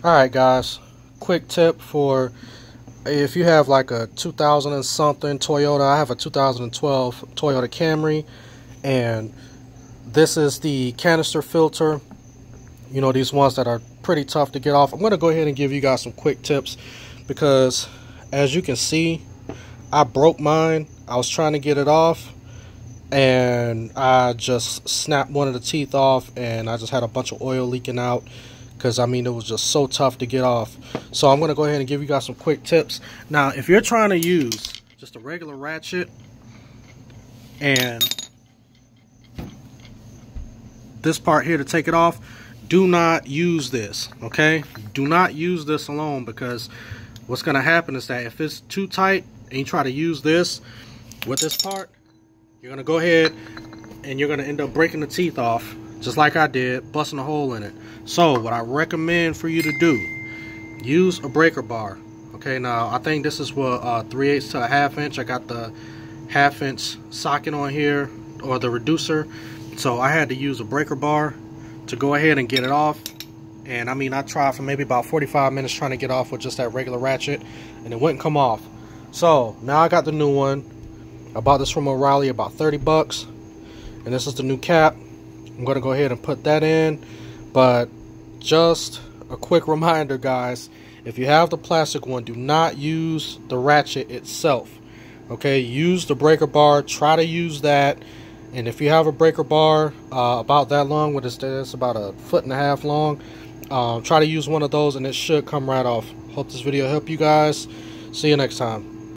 Alright guys, quick tip for if you have like a 2000 and something Toyota. I have a 2012 Toyota Camry, and this is the canister filter. You know, these ones that are pretty tough to get off. I'm going to go ahead and give you guys some quick tips because as you can see, I broke mine. I was trying to get it off and I just snapped one of the teeth off, and I just had a bunch of oil leaking out because I mean it was just so tough to get off. So I'm going to go ahead and give you guys some quick tips. Now if you're trying to use just a regular ratchet and this part here to take it off, do not use this, okay? Do not use this alone, because what's going to happen is that if it's too tight and you try to use this with this part, you're going to go ahead and you're going to end up breaking the teeth off, just like I did, busting a hole in it. So what I recommend for you to do, use a breaker bar. Okay, now I think this is what 3/8 to a 1/2 inch. I got the 1/2 inch socket on here, or the reducer, so I had to use a breaker bar to go ahead and get it off. And I mean, I tried for maybe about 45 minutes trying to get off with just that regular ratchet, and it wouldn't come off. So now I got the new one. I bought this from O'Reilly, about 30 bucks, and this is the new cap. I'm going to go ahead and put that in. But just a quick reminder guys, if you have the plastic one, do not use the ratchet itself, okay? Use the breaker bar. Try to use that. And if you have a breaker bar about that long, what is this, about 1.5 feet long, try to use one of those and it should come right off. Hope this video helped you guys. See you next time.